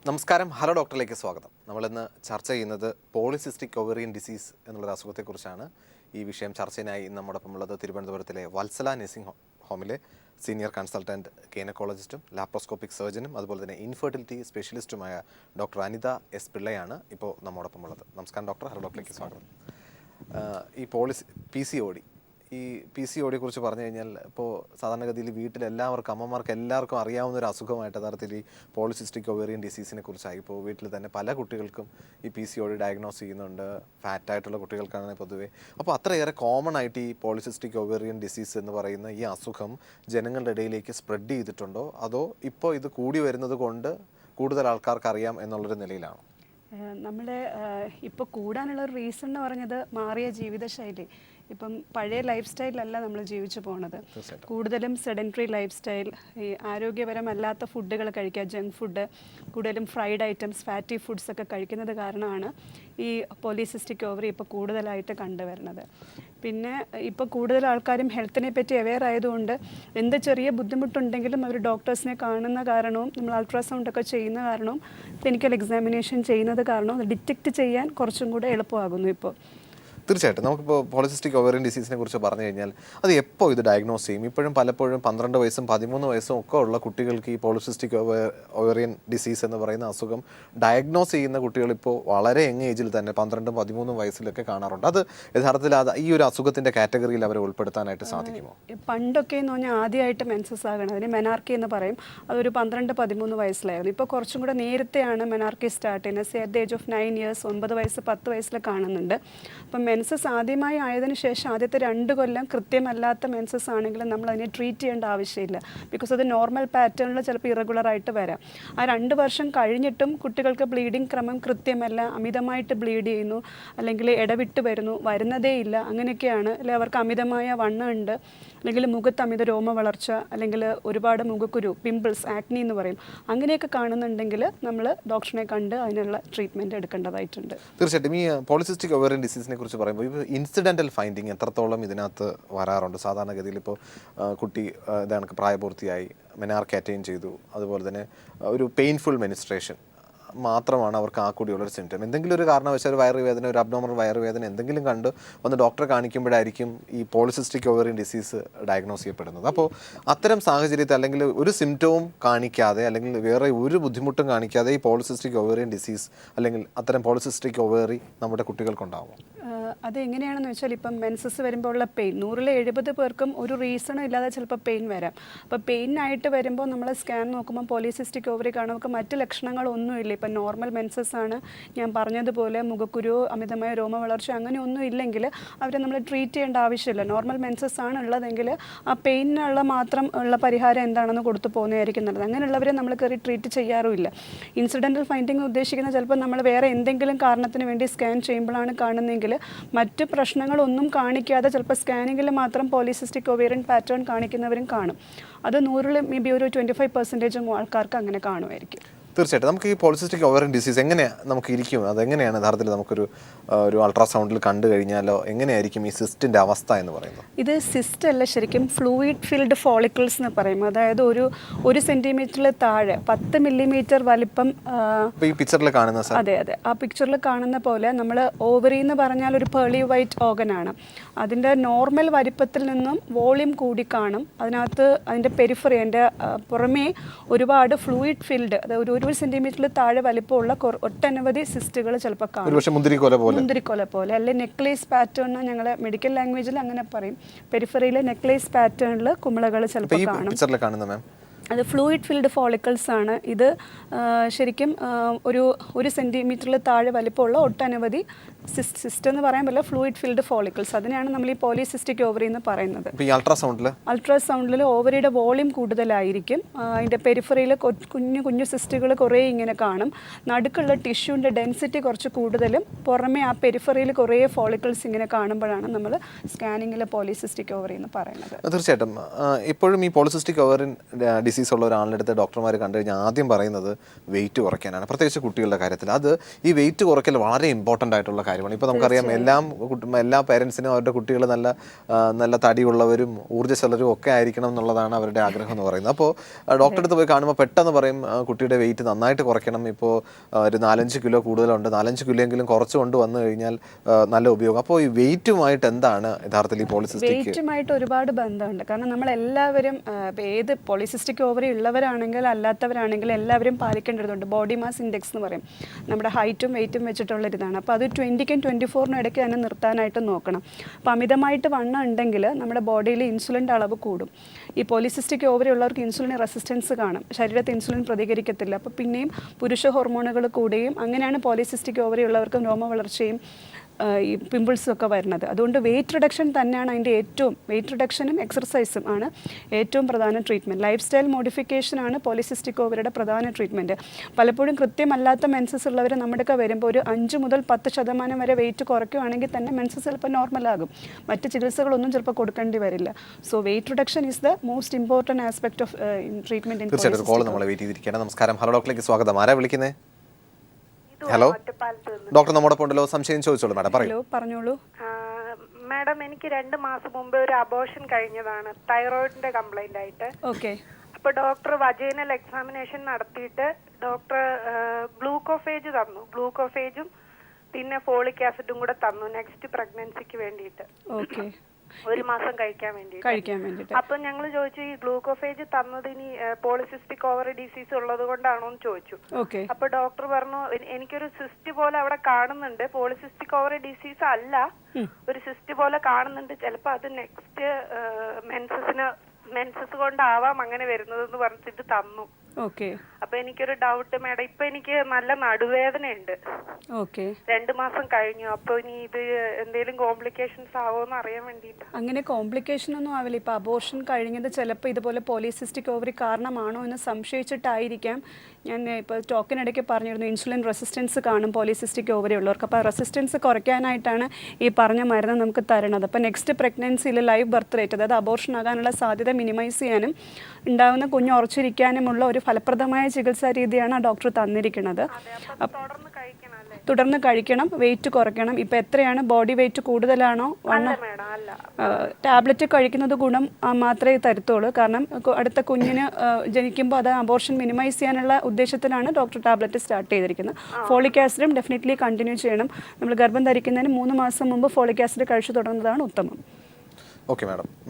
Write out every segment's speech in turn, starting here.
നമസ്കാരം, ഹലോ ഡോക്ടറിലേക്ക് സ്വാഗതം. നമ്മളിന്ന് ചർച്ച ചെയ്യുന്നത് പോളിസിസ്റ്റിക് ഒവേറിയൻ ഡിസീസ് എന്നുള്ളൊരു അസുഖത്തെക്കുറിച്ചാണ്. ഈ വിഷയം ചർച്ചയിനായി നമ്മോടൊപ്പം ഉള്ളത് തിരുവനന്തപുരത്തിലെ വത്സല നഴ്സിംഗ് ഹോമിലെ സീനിയർ കൺസൾട്ടൻറ്റ് ഗൈനക്കോളജിസ്റ്റും ലാപ്രോസ്കോപ്പിക് സർജനും അതുപോലെ തന്നെ ഇൻഫെർട്ടിലിറ്റി സ്പെഷ്യലിസ്റ്റുമായ ഡോക്ടർ അനിത എസ് പിള്ളയാണ് ഇപ്പോൾ നമ്മോടൊപ്പം ഉള്ളത്. നമസ്കാരം ഡോക്ടർ, ഹലോ ഡോക്ടറിലേക്ക് സ്വാഗതം. ഈ പി സി ഒ ഡിയെ കുറിച്ച് പറഞ്ഞു കഴിഞ്ഞാൽ ഇപ്പോൾ സാധാരണഗതിയിൽ വീട്ടിലെല്ലാവർക്കും അമ്മമാർക്ക് എല്ലാവർക്കും അറിയാവുന്ന ഒരു അസുഖമായിട്ട് യഥാർത്ഥത്തിൽ ഈ പോളിസിസ്റ്റിക് ഒവേറിയൻ ഡിസീസിനെ കുറിച്ചായി. ഇപ്പോൾ വീട്ടിൽ തന്നെ പല കുട്ടികൾക്കും ഈ P C O D diagnose ചെയ്യുന്നുണ്ട്. ഫാറ്റായിട്ടുള്ള കുട്ടികൾക്കാണ് പൊതുവേ. അപ്പോൾ അത്രയേറെ കോമൺ ആയിട്ട് ഈ പോളിസിസ്റ്റിക് ഒവേറിയൻ ഡിസീസ് എന്ന് പറയുന്ന ഈ അസുഖം ജനങ്ങളുടെ ഇടയിലേക്ക് സ്പ്രെഡ് ചെയ്തിട്ടുണ്ടോ, അതോ ഇപ്പോൾ ഇത് കൂടി വരുന്നത് കൊണ്ട് കൂടുതൽ ആൾക്കാർക്ക് അറിയാം എന്നുള്ളൊരു നിലയിലാണോ? നമ്മുടെ ഇപ്പോൾ കൂടാനുള്ള റീസൺ എന്ന് പറഞ്ഞത് മാറിയ ജീവിതശൈലി. ഇപ്പം പഴയ ലൈഫ് സ്റ്റൈലല്ല നമ്മൾ ജീവിച്ചു പോണത്. കൂടുതലും സെഡൻറ്ററി ലൈഫ് സ്റ്റൈൽ, ഈ ആരോഗ്യപരമല്ലാത്ത ഫുഡുകൾ കഴിക്കുക, ജങ്ക് ഫുഡ്, കൂടുതലും ഫ്രൈഡ് ഐറ്റംസ്, ഫാറ്റി ഫുഡ്സ് ഒക്കെ കഴിക്കുന്നത് കാരണമാണ് ഈ പോളിസിസ്റ്റിക് ഓവറി ഇപ്പോൾ കൂടുതലായിട്ട് കണ്ടുവരുന്നത്. പിന്നെ ഇപ്പോൾ കൂടുതൽ ആൾക്കാരും ഹെൽത്തിനെ പറ്റി അവെയർ ആയതുകൊണ്ട് എന്ത് ചെറിയ ബുദ്ധിമുട്ടുണ്ടെങ്കിലും അവർ ഡോക്ടേഴ്സിനെ കാണുന്ന കാരണവും നമ്മൾ അൾട്രാസൗണ്ട് ഒക്കെ ചെയ്യുന്ന കാരണവും ക്ലിനിക്കൽ എക്സാമിനേഷൻ ചെയ്യുന്നത് കാരണവും അത് ഡിറ്റക്റ്റ് ചെയ്യാൻ കുറച്ചും കൂടെ എളുപ്പമാകുന്നു ഇപ്പോൾ. തീർച്ചയായിട്ടും നമുക്കിപ്പോൾ പോളിസിസ്റ്റിക് ഒവേറിയൻ ഡിസീസിനെ കുറിച്ച് പറഞ്ഞു കഴിഞ്ഞാൽ അത് എപ്പോൾ ഇത് ഡയഗ്നോസ് ചെയ്യും? ഇപ്പോഴും പലപ്പോഴും 12 വയസ്സും 13 വയസ്സും ഒക്കെ ഉള്ള കുട്ടികൾക്ക് ഈ പോളിസിസ്റ്റിക് ഒവേറിയൻ ഡിസീസ് എന്ന് പറയുന്ന അസുഖം ഡയഗ്നോസ് ചെയ്യുന്ന കുട്ടികൾ ഇപ്പോൾ വളരെ യങ് ഏജിൽ തന്നെ 12 13 വയസ്സിലൊക്കെ കാണാറുണ്ട്. അത് യഥാർത്ഥത്തിൽ ഈ ഒരു അസുഖത്തിൻ്റെ കാറ്റഗറിയിൽ അവരെ ഉൾപ്പെടുത്താനായിട്ട് സാധിക്കുമോ? പണ്ടൊക്കെ എന്ന് പറഞ്ഞാൽ ആദ്യമായിട്ട് മെൻസസ് ആകണം, അതിന് മെനാർക്കി എന്ന് പറയും. അതൊരു 12-13 വയസ്സിലായിരുന്നു. ഇപ്പോൾ കുറച്ചും കൂടെ നേരത്തെയാണ് മെനാർക്കി സ്റ്റാർട്ട് ചെയ്യുന്നത്. At the age of 9 years, 9 വയസ്സ് 10 വയസ്സിൽ കാണുന്നുണ്ട്. അപ്പം മെൻസസ് ആദ്യമായി ആയതിനു ശേഷം ആദ്യത്തെ 2 കൊല്ലം കൃത്യമല്ലാത്ത മെൻസസ് ആണെങ്കിലും നമ്മൾ അതിനെ ട്രീറ്റ് ചെയ്യേണ്ട ആവശ്യമില്ല. ബിക്കോസ് അത് നോർമൽ പാറ്റേണിൽ ചിലപ്പോൾ ഇറഗുലറായിട്ട് വരാം. ആ 2 വർഷം കഴിഞ്ഞിട്ടും കുട്ടികൾക്ക് ബ്ലീഡിങ് ക്രമം കൃത്യമല്ല, അമിതമായിട്ട് ബ്ലീഡ് ചെയ്യുന്നു, അല്ലെങ്കിൽ ഇടവിട്ട് വരുന്നതേ ഇല്ല, അങ്ങനെയൊക്കെയാണ്. അല്ലെങ്കിൽ അവർക്ക് അമിതമായ വണ്ണം ഉണ്ട്, അല്ലെങ്കിൽ മുഖത്ത് അമിത രോമ വളർച്ച, അല്ലെങ്കിൽ ഒരുപാട് മുഖക്കുരു, പിമ്പിൾസ്, ആക്നി എന്ന് പറയും, അങ്ങനെയൊക്കെ കാണുന്നുണ്ടെങ്കിൽ നമ്മൾ ഡോക്ടറിനെ കണ്ട് അതിനുള്ള ട്രീറ്റ്മെൻറ്റ് എടുക്കേണ്ടതായിട്ടുണ്ട്. തീർച്ചയായിട്ടും ഈ പോളിസിസ്റ്റിക് ഒവേറിയൻ ഡിസീസിനെ കുറിച്ച് പറയുമ്പോൾ ഇപ്പോൾ ഇൻസിഡൻ്റൽ ഫൈൻഡിങ് എത്രത്തോളം ഇതിനകത്ത് വരാറുണ്ട്? സാധാരണഗതിയിൽ ഇപ്പോൾ കുട്ടി ഇതാണ് പ്രായപൂർത്തിയായി, മെനാർക്ക് അറ്റൈൻ ചെയ്തു, അതുപോലെ തന്നെ ഒരു പെയിൻഫുൾ മെനിസ്ട്രേഷൻ മാത്രമാണ് അവർക്ക് ആ കൂടിയുള്ളൊരു സിംറ്റം. എന്തെങ്കിലും ഒരു കാരണവശാൽ ഒരു വയറുവേദന, ഒരു അബ്നോർമൽ വയറുവേദന എന്തെങ്കിലും കണ്ട് വന്ന് ഡോക്ടറെ കാണിക്കുമ്പോഴായിരിക്കും ഈ പോളിസിസ്റ്റിക് ഒവേറിയൻ ഡിസീസ് ഡയഗ്നോസ് ചെയ്യപ്പെടുന്നത്. അപ്പോൾ അത്തരം സാഹചര്യത്തിൽ അല്ലെങ്കിൽ ഒരു സിംറ്റവും കാണിക്കാതെ അല്ലെങ്കിൽ വേറെ ഒരു ബുദ്ധിമുട്ടും കാണിക്കാതെ ഈ പോളിസിസ്റ്റിക് ഒവേറിയൻ ഡിസീസ് അല്ലെങ്കിൽ അത്തരം പോളിസിസ്റ്റിക് ഒവേറി നമ്മുടെ കുട്ടികൾക്കുണ്ടാവും? അതെങ്ങനെയാണെന്ന് വെച്ചാൽ ഇപ്പം മെൻസസ് വരുമ്പോൾ ഉള്ള പെയിൻ 100-ൽ 70 പേർക്കും ഒരു റീസണും ഇല്ലാതെ ചിലപ്പോൾ പെയിൻ വരാം. അപ്പോൾ പെയിനായിട്ട് വരുമ്പോൾ നമ്മൾ സ്കാൻ നോക്കുമ്പോൾ പോളിസിസ്റ്റിക് ഓവറി കാണുമ്പോൾ മറ്റ് ലക്ഷണങ്ങളൊന്നുമില്ല. ഇപ്പം നോർമൽ മെൻസസ് ആണ്, ഞാൻ പറഞ്ഞതുപോലെ മുഖക്കുരു, അമിതമായ രോമ വളർച്ച, അങ്ങനെ ഒന്നും ഇല്ലെങ്കിൽ അവരെ നമ്മൾ ട്രീറ്റ് ചെയ്യേണ്ട ആവശ്യമില്ല. നോർമൽ മെൻസസ് ആണ് ഉള്ളതെങ്കിൽ ആ പെയിനുള്ള മാത്രം ഉള്ള പരിഹാരം എന്താണെന്ന് കൊടുത്തു പോകുന്നതായിരിക്കും നല്ലത്. അങ്ങനെയുള്ളവരെ നമ്മൾ കയറി ട്രീറ്റ് ചെയ്യാറുമില്ല. ഇൻസിഡൻ്റൽ ഫൈൻഡിങ് ഉദ്ദേശിക്കുന്നത് ചിലപ്പോൾ നമ്മൾ വേറെ എന്തെങ്കിലും കാരണത്തിന് വേണ്ടി സ്കാൻ ചെയ്യുമ്പോഴാണ് കാണുന്നതെങ്കിൽ മറ്റ് പ്രശ്നങ്ങളൊന്നും കാണിക്കാതെ ചിലപ്പോൾ സ്കാനിങ്ങിൽ മാത്രം പോളിസിസ്റ്റിക് ഒവേറിയൻ പാറ്റേൺ കാണിക്കുന്നവരും കാണും. അത് 100-ൽ മേ ബി ഒരു 25% ആൾക്കാർക്ക് അങ്ങനെ കാണുമായിരിക്കും. തീർച്ചയായിട്ടും നമുക്ക് ഈ പോളിസിസ്റ്റിക് ഒവേറിയൻ ഡിസീസ് എങ്ങനെയാണ് നമുക്ക് ഇരിക്കും, അതെങ്ങനെയാണ് യഥാർത്ഥത്തിൽ നമുക്കൊരു അൾട്രാസൗണ്ടിൽ കണ്ടു കഴിഞ്ഞാലോ എങ്ങനെയായിരിക്കും ഈ സിസ്റ്റിൻ്റെ അവസ്ഥ എന്ന് പറയുന്നത്? ഇത് സിസ്റ്റ് അല്ല, ശരിക്കും ഫ്ലൂയിഡ് ഫിൽഡ് ഫോളിക്കിൾസ് എന്ന് പറയും. അതായത് ഒരു സെൻറ്റിമീറ്ററിൽ താഴെ 10 മില്ലിമീറ്റർ വലിപ്പം. ഈ പിക്ചറിൽ കാണുന്ന, അതെ, ആ പിക്ചറിൽ കാണുന്ന പോലെ നമ്മൾ ഓവറി എന്ന് പറഞ്ഞാൽ ഒരു പേളി വൈറ്റ് ഓർഗനാണ്. അതിൻ്റെ നോർമൽ വലിപ്പത്തിൽ നിന്നും വോളിയം കൂടി കാണും. അതിൻ്റെ പെരിഫറി, അതിൻ്റെ പുറമേ ഒരുപാട് ഫ്ലൂയിഡ് ഫിൽഡ്, അതായത് ഒരു സെന്റിമീറ്ററിൽ താഴെ വലിപ്പമുള്ള ഒട്ടനവധി സിസ്റ്റുകൾ ചിലപ്പോൾ കാണും. മുന്തിരിക്കൊല പോലെ അല്ലെ നെക്ലേസ് പാറ്റേൺ, ഞങ്ങളെ മെഡിക്കൽ ലാംഗ്വേജിൽ അങ്ങനെ പറയും. പെരിഫറിയിലെ നെക്ലേസ് പാറ്റേണിൽ കുമിളകൾ ചിലപ്പോൾ കാണും. അത് ഫ്ലൂയിഡ് ഫിൽഡ് ഫോളിക്കിൾസ് ആണ്. ഇത് ശരിക്കും ഒരു സെൻറ്റിമീറ്ററിൽ താഴെ വലിപ്പമുള്ള ഒട്ടനവധി സിസ്റ്റ് എന്ന് പറയാൻ പറ്റില്ല, ഫ്ലൂയിഡ് ഫിൽഡ് ഫോളിക്കിൾസ്. അതിനാണ് നമ്മൾ ഈ പോളിസിസ്റ്റിക് ഓവറി എന്ന് പറയുന്നത്. അൾട്രാസൗണ്ടിൽ ഓവറിയുടെ വോളിയം കൂടുതലായിരിക്കും. അതിൻ്റെ പെരിഫറിയിൽ കുഞ്ഞു സിസ്റ്റുകൾ കുറേ ഇങ്ങനെ കാണും. നടുക്കുള്ള ടിഷ്യൂവിൻ്റെ ഡെൻസിറ്റി കുറച്ച് കൂടുതലും, പുറമെ ആ പെരിഫറിയിൽ കുറേ ഫോളിക്കിൾസ് ഇങ്ങനെ കാണുമ്പോഴാണ് നമ്മൾ സ്കാനിങ്ങിൽ പോളിസിസ്റ്റിക് ഓവറി എന്ന് പറയുന്നത്. തീർച്ചയായിട്ടും ഇപ്പോഴും ഈ പോളിസിസ്റ്റിക് ഓവറിൻ ഡിസീസ് ഉള്ള ഒരാളുടെ അടുത്ത് ഡോക്ടർമാർ കണ്ടു കഴിഞ്ഞാൽ ആദ്യം പറയുന്നത് വെയിറ്റ് കുറയ്ക്കാനാണ്, പ്രത്യേകിച്ച് കുട്ടികളുടെ കാര്യത്തിൽ. അത് ഈ വെയിറ്റ് കുറയ്ക്കൽ വളരെ ഇമ്പോർട്ടൻ്റ് ആയിട്ടുള്ള കാര്യമാണ്. ഇപ്പോൾ നമുക്കറിയാം എല്ലാ പേരൻസിനും അവരുടെ കുട്ടികൾ നല്ല തടിയുള്ളവരും ഊർജ്ജസ്വലരും ഒക്കെ ആയിരിക്കണം എന്നുള്ളതാണ് അവരുടെ ആഗ്രഹം എന്ന് പറയുന്നത്. അപ്പോൾ ഡോക്ടറെ അടുത്ത് പോയി കാണുമ്പോൾ പെട്ടെന്ന് പറയും കുട്ടിയുടെ വെയിറ്റ് നന്നായിട്ട് കുറയ്ക്കണം, ഇപ്പോൾ ഒരു 4-5 കിലോ കൂടുതലുണ്ട്, 4-5 കിലോ എങ്കിലും കുറച്ച് കൊണ്ട് വന്നു കഴിഞ്ഞാൽ നല്ല ഉപയോഗം. അപ്പോൾ ഈ വെയിറ്റുമായിട്ട് എന്താണ് യഥാർത്ഥത്തിൽ ഈ പോളിസിസ്റ്റിക്? വെയിറ്റുമായിട്ട് ഒരുപാട് ബന്ധമുണ്ട്. കാരണം നമ്മളെല്ലാവരും ഏത് പോളിസിസ്റ്റിക് ഓവറി ഉള്ളവരാണെങ്കിൽ അല്ലാത്തവരാണെങ്കിൽ എല്ലാവരും പാലിക്കേണ്ടതുണ്ട്. ബോഡി മാസ് ഇൻഡെക്സ് എന്ന് പറയും, നമ്മുടെ ഹൈറ്റും വെയിറ്റും വെച്ചിട്ടുള്ളൊരിതാണ്. അപ്പോൾ അത് 20ക്കും 24നും ഇടയ്ക്ക് തന്നെ നിർത്താനായിട്ട് നോക്കണം. അപ്പോൾ അമിതമായിട്ട് വണ്ണം ഉണ്ടെങ്കിൽ നമ്മുടെ ബോഡിയിൽ ഇൻസുലിൻ്റെ അളവ് കൂടും. ഈ പോളിസിസ്റ്റിക് ഓവറി ഉള്ളവർക്ക് ഇൻസുലിൻ റെസിസ്റ്റൻസ് കാണും, ശരീരത്തിൽ ഇൻസുലിൻ പ്രതികരിക്കത്തില്ല. അപ്പോൾ പിന്നെയും പുരുഷ ഹോർമോണുകൾ കൂടുകയും അങ്ങനെയാണ് പോളിസിസ്റ്റിക് ഓവറി ഉള്ളവർക്ക് രോമവളർച്ചയും ഈ പിമ്പിൾസും ഒക്കെ വരുന്നത്. അതുകൊണ്ട് വെയിറ്റ് റിഡക്ഷൻ തന്നെയാണ് അതിൻ്റെ വെയിറ്റ് റിഡക്ഷനും എക്സർസൈസും ആണ് ഏറ്റവും പ്രധാന ട്രീറ്റ്മെൻറ്റ്. ലൈഫ് സ്റ്റൈൽ മോഡിഫിക്കേഷനാണ് പോളിസിസ്റ്റിക് ഓവറിയുടെ പ്രധാന ട്രീറ്റ്മെൻറ്റ്. പലപ്പോഴും കൃത്യമല്ലാത്ത മെൻസസ് ഉള്ളവർ നമ്മുടെയൊക്കെ വരുമ്പോൾ ഒരു 5 മുതൽ 10% വരെ വെയിറ്റ് കുറയ്ക്കുകയാണെങ്കിൽ തന്നെ മെൻസസ് ചിലപ്പോൾ നോർമലാകും. മറ്റ് ചികിത്സകളൊന്നും ചിലപ്പോൾ കൊടുക്കേണ്ടി വരില്ല. So weight reduction is the most important aspect of treatment. തീർച്ചയായിട്ടും കോൾ നമ്മൾ വെയിറ്റ് ചെയ്തിരിക്കുകയാണ്. നമസ്കാരം, ഹലോ ഡോക്ടറിലേക്ക് സ്വാഗതം. ആരാ വിളിക്കുന്നത്? ഹലോ ഡോക്ടർ, നമ്മുടെ ഉണ്ടല്ലോ, സംശയം ചോദിച്ചോളൂ മാഡം, പറയൂ. പറഞ്ഞോളൂ മാഡം. എനിക്ക് 2 മാസം മുമ്പ് ഒരു അബോർഷൻ കഴിഞ്ഞതാണ്, തൈറോയിഡിന്റെ കംപ്ലൈന്റ് ആയിട്ട്. ഓക്കെ. അപ്പൊ ഡോക്ടർ വജൈനൽ എക്സാമിനേഷൻ നടത്തിയിട്ട് ഡോക്ടർ ഗ്ലൂക്കോഫേജ് തന്നു. ഗ്ലൂക്കോഫേജും പിന്നെ ഫോളിക് ആസിഡും കൂടെ തന്നു നെക്സ്റ്റ് പ്രഗ്നൻസിക്ക് വേണ്ടിയിട്ട്. ഓക്കെ. 1 മാസം കഴിക്കാൻ വേണ്ടിയിട്ട്. അപ്പൊ ഞങ്ങൾ ചോദിച്ചു, ഈ ഗ്ലൂക്കോഫേജ് തന്നത് ഇനി പോളിസിസ്റ്റിക് ഓവറി ഡിസീസ് ഉള്ളത് കൊണ്ടാണോ എന്ന് ചോദിച്ചു. അപ്പൊ ഡോക്ടർ പറഞ്ഞു, എനിക്കൊരു സിസ്റ്റ് പോലെ അവിടെ കാണുന്നുണ്ട്, പോളിസിസ്റ്റിക് ഓവറി ഡിസീസ് അല്ല, ഒരു സിസ്റ്റ് പോലെ കാണുന്നുണ്ട്, ചിലപ്പോ അത് നെക്സ്റ്റ് മെൻസസ് കൊണ്ടാവാം അങ്ങനെ വരുന്നതെന്ന് പറഞ്ഞിട്ട് തന്നു. അപ്പൊ എനിക്കൊരു ഡൗട്ട് മാഡം, ഇപ്പൊ എനിക്ക് നല്ല നടുവേദനയുണ്ട്. 2 മാസം കഴിഞ്ഞു. അപ്പൊ ഇനി ഇത് എന്തെങ്കിലും കോംപ്ലിക്കേഷൻസ് ആവോന്ന് അറിയാൻ വേണ്ടിട്ട്. അങ്ങനെ കോംപ്ലിക്കേഷൻ ഒന്നും ആവില്ല. ഇപ്പൊ അബോർഷൻ കഴിഞ്ഞത് ചിലപ്പോൾ ഇതുപോലെ പോളിസിസ്റ്റിക് ഓവറി കാരണമാണോ എന്ന് സംശയിച്ചിട്ടായിരിക്കാം. ഞാൻ ഇപ്പോൾ ടോക്കിനിടയ്ക്ക് പറഞ്ഞിരുന്നു, ഇൻസുലിൻ റെസിസ്റ്റൻസ് കാണും പോളിസിസ്റ്റിക് ഓവറി ഉള്ളവർക്ക്. അപ്പോൾ റെസിസ്റ്റൻസ് കുറയ്ക്കാനായിട്ടാണ് ഈ പറഞ്ഞ മരുന്ന് നമുക്ക് തരണത്. അപ്പോൾ നെക്സ്റ്റ് പ്രഗ്നൻസിയിൽ ലൈവ് ബർത്ത് റേറ്റ്, അതായത് അബോർഷൻ ആകാനുള്ള സാധ്യത മിനിമൈസ് ചെയ്യാനും ഉണ്ടാകുന്ന കുഞ്ഞ് ഉറച്ചിരിക്കാനുമുള്ള ഒരു ഫലപ്രദമായ ചികിത്സാ രീതിയാണ് ഡോക്ടർ തന്നിരിക്കുന്നത്. തുടർന്ന് കഴിക്കണം, വെയിറ്റ് കുറയ്ക്കണം. ഇപ്പം എത്രയാണ്, ബോഡി വെയിറ്റ് കൂടുതലാണോ? ടാബ്ലറ്റ് കഴിക്കുന്നത് ഗുണം മാത്രമേ തരത്തുള്ളൂ. കാരണം അടുത്ത കുഞ്ഞിന് ജനിക്കുമ്പോൾ അത് അബോർഷൻ മിനിമൈസ് ചെയ്യാനുള്ള ഉദ്ദേശത്തിലാണ് ഡോക്ടർ ടാബ്ലറ്റ് സ്റ്റാർട്ട് ചെയ്തിരിക്കുന്നത്. ഫോളിക് ആസിഡും ഡെഫിനറ്റ്ലി കണ്ടിന്യൂ ചെയ്യണം. നമ്മൾ ഗർഭം ധരിക്കുന്നതിന് 3 മാസം മുമ്പ് ഫോളിക് ആസിഡ് കഴിച്ചു തുടങ്ങുന്നതാണ് ഉത്തമം. ഓക്കെ